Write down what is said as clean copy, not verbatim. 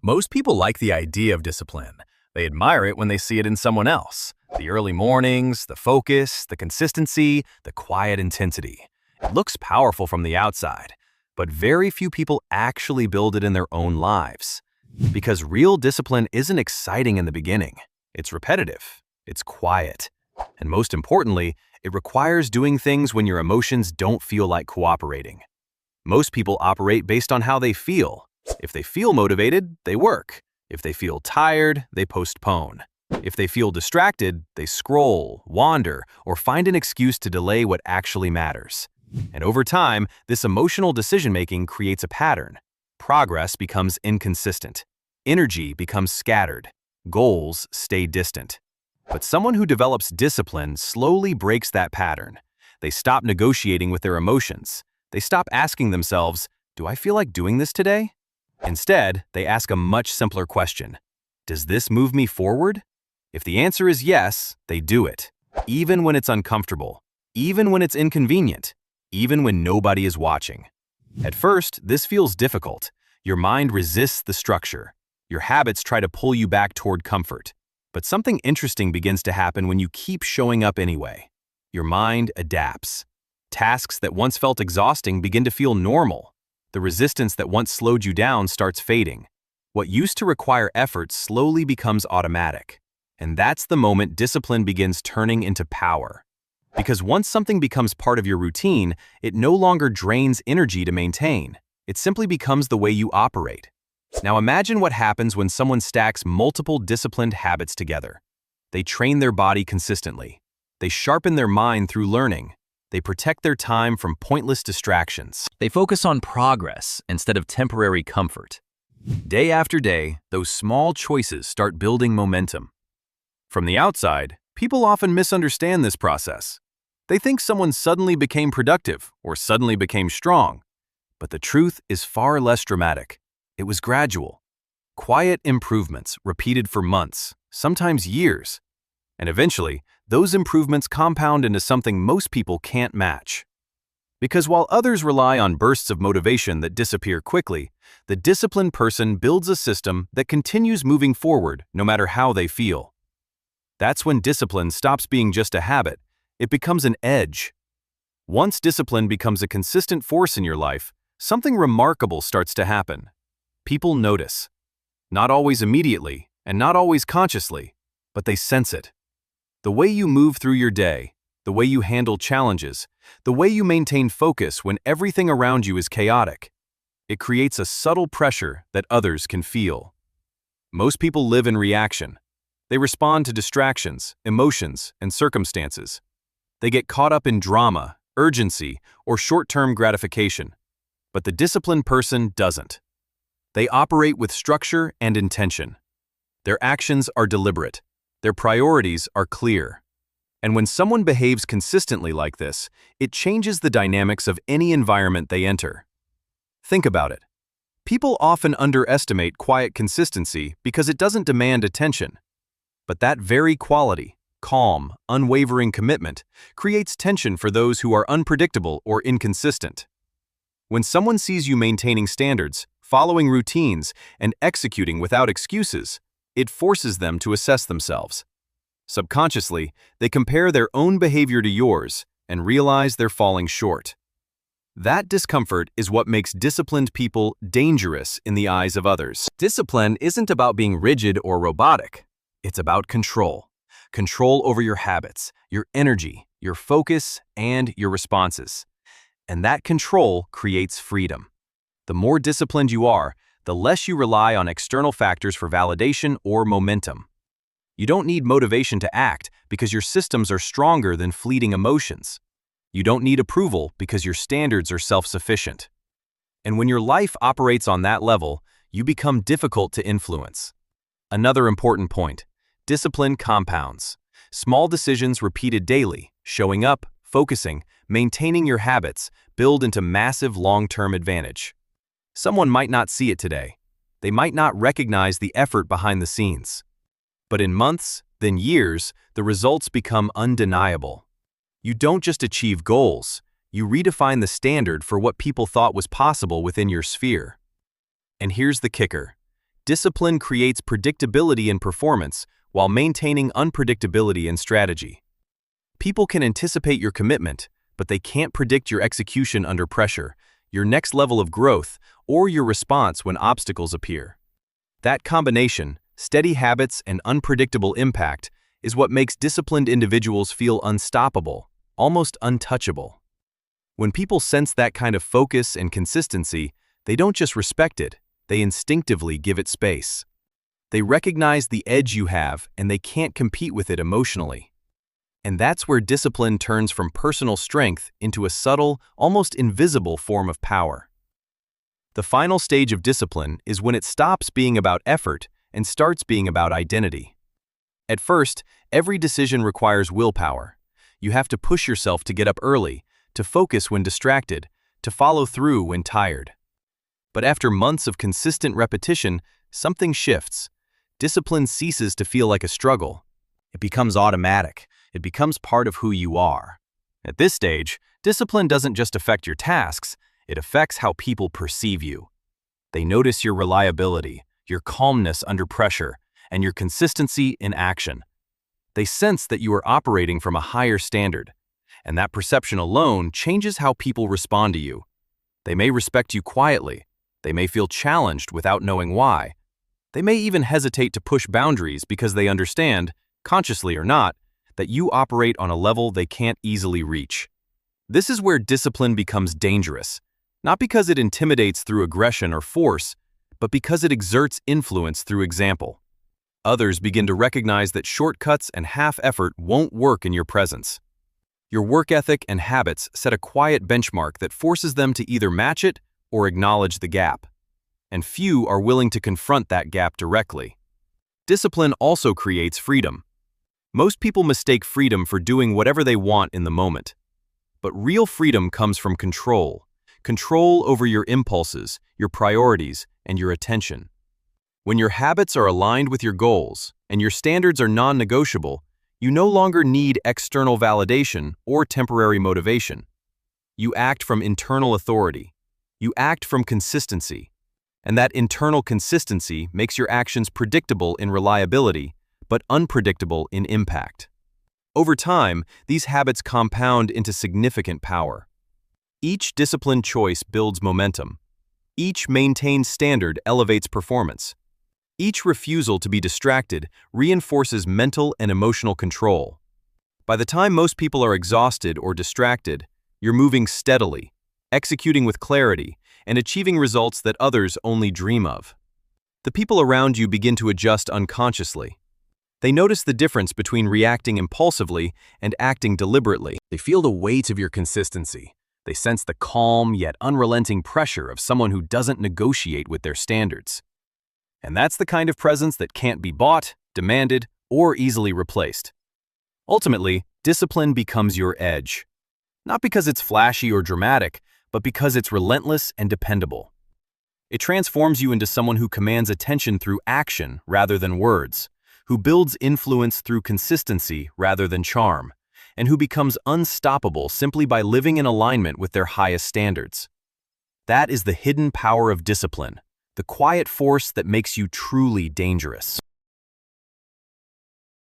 Most people like the idea of discipline. They admire it when they see it in someone else. The early mornings, the focus, the consistency, the quiet intensity. It looks powerful from the outside, but very few people actually build it in their own lives. Because real discipline isn't exciting in the beginning. It's repetitive, it's quiet, and most importantly, it requires doing things when your emotions don't feel like cooperating. Most people operate based on how they feel. If they feel motivated, they work. If they feel tired, they postpone. If they feel distracted, they scroll, wander, or find an excuse to delay what actually matters. And over time, this emotional decision-making creates a pattern. Progress becomes inconsistent. Energy becomes scattered. Goals stay distant. But someone who develops discipline slowly breaks that pattern. They stop negotiating with their emotions. They stop asking themselves, "Do I feel like doing this today?" Instead, they ask a much simpler question. Does this move me forward? If the answer is yes, they do it. Even when it's uncomfortable. Even when it's inconvenient. Even when nobody is watching. At first, this feels difficult. Your mind resists the structure. Your habits try to pull you back toward comfort. But something interesting begins to happen when you keep showing up anyway. Your mind adapts. Tasks that once felt exhausting begin to feel normal. The resistance that once slowed you down starts fading. What used to require effort slowly becomes automatic. And that's the moment discipline begins turning into power. Because once something becomes part of your routine, it no longer drains energy to maintain. It simply becomes the way you operate. Now imagine what happens when someone stacks multiple disciplined habits together. They train their body consistently. They sharpen their mind through learning. They protect their time from pointless distractions. They focus on progress instead of temporary comfort. Day after day, those small choices start building momentum. From the outside, people often misunderstand this process. They think someone suddenly became productive or suddenly became strong. But the truth is far less dramatic. It was gradual. Quiet improvements repeated for months, sometimes years. And eventually, those improvements compound into something most people can't match. Because while others rely on bursts of motivation that disappear quickly, the disciplined person builds a system that continues moving forward no matter how they feel. That's when discipline stops being just a habit. It becomes an edge. Once discipline becomes a consistent force in your life, something remarkable starts to happen. People notice. Not always immediately, and not always consciously, but they sense it. The way you move through your day, the way you handle challenges, the way you maintain focus when everything around you is chaotic. It creates a subtle pressure that others can feel. Most people live in reaction. They respond to distractions, emotions, and circumstances. They get caught up in drama, urgency, or short-term gratification. But the disciplined person doesn't. They operate with structure and intention. Their actions are deliberate. Their priorities are clear. And when someone behaves consistently like this, it changes the dynamics of any environment they enter. Think about it. People often underestimate quiet consistency because it doesn't demand attention. But that very quality, calm, unwavering commitment, creates tension for those who are unpredictable or inconsistent. When someone sees you maintaining standards, following routines, and executing without excuses, it forces them to assess themselves. Subconsciously, they compare their own behavior to yours and realize they're falling short. That discomfort is what makes disciplined people dangerous in the eyes of others. Discipline isn't about being rigid or robotic. It's about control. Control over your habits, your energy, your focus, and your responses. And that control creates freedom. The more disciplined you are, the less you rely on external factors for validation or momentum. You don't need motivation to act because your systems are stronger than fleeting emotions. You don't need approval because your standards are self-sufficient. And when your life operates on that level, you become difficult to influence. Another important point: discipline compounds. Small decisions repeated daily, showing up, focusing, maintaining your habits, build into massive long-term advantage. Someone might not see it today. They might not recognize the effort behind the scenes. But in months, then years, the results become undeniable. You don't just achieve goals, you redefine the standard for what people thought was possible within your sphere. And here's the kicker. Discipline creates predictability in performance while maintaining unpredictability in strategy. People can anticipate your commitment, but they can't predict your execution under pressure, your next level of growth, or your response when obstacles appear. That combination, steady habits and unpredictable impact, is what makes disciplined individuals feel unstoppable, almost untouchable. When people sense that kind of focus and consistency, they don't just respect it, they instinctively give it space. They recognize the edge you have and they can't compete with it emotionally. And that's where discipline turns from personal strength into a subtle, almost invisible form of power. The final stage of discipline is when it stops being about effort and starts being about identity. At first, every decision requires willpower. You have to push yourself to get up early, to focus when distracted, to follow through when tired. But after months of consistent repetition, something shifts. Discipline ceases to feel like a struggle. It becomes automatic. It becomes part of who you are. At this stage, discipline doesn't just affect your tasks, it affects how people perceive you. They notice your reliability, your calmness under pressure, and your consistency in action. They sense that you are operating from a higher standard, and that perception alone changes how people respond to you. They may respect you quietly. They may feel challenged without knowing why. They may even hesitate to push boundaries because they understand, consciously or not, that you operate on a level they can't easily reach. This is where discipline becomes dangerous, not because it intimidates through aggression or force, but because it exerts influence through example. Others begin to recognize that shortcuts and half-effort won't work in your presence. Your work ethic and habits set a quiet benchmark that forces them to either match it or acknowledge the gap. And few are willing to confront that gap directly. Discipline also creates freedom. Most people mistake freedom for doing whatever they want in the moment. But real freedom comes from control. Control over your impulses, your priorities, and your attention. When your habits are aligned with your goals and your standards are non-negotiable, you no longer need external validation or temporary motivation. You act from internal authority. You act from consistency. And that internal consistency makes your actions predictable in reliability, but unpredictable in impact. Over time, these habits compound into significant power. Each disciplined choice builds momentum. Each maintained standard elevates performance. Each refusal to be distracted reinforces mental and emotional control. By the time most people are exhausted or distracted, you're moving steadily, executing with clarity, and achieving results that others only dream of. The people around you begin to adjust unconsciously. They notice the difference between reacting impulsively and acting deliberately. They feel the weight of your consistency. They sense the calm yet unrelenting pressure of someone who doesn't negotiate with their standards. And that's the kind of presence that can't be bought, demanded, or easily replaced. Ultimately, discipline becomes your edge. Not because it's flashy or dramatic, but because it's relentless and dependable. It transforms you into someone who commands attention through action rather than words, who builds influence through consistency rather than charm, and who becomes unstoppable simply by living in alignment with their highest standards. That is the hidden power of discipline, the quiet force that makes you truly dangerous.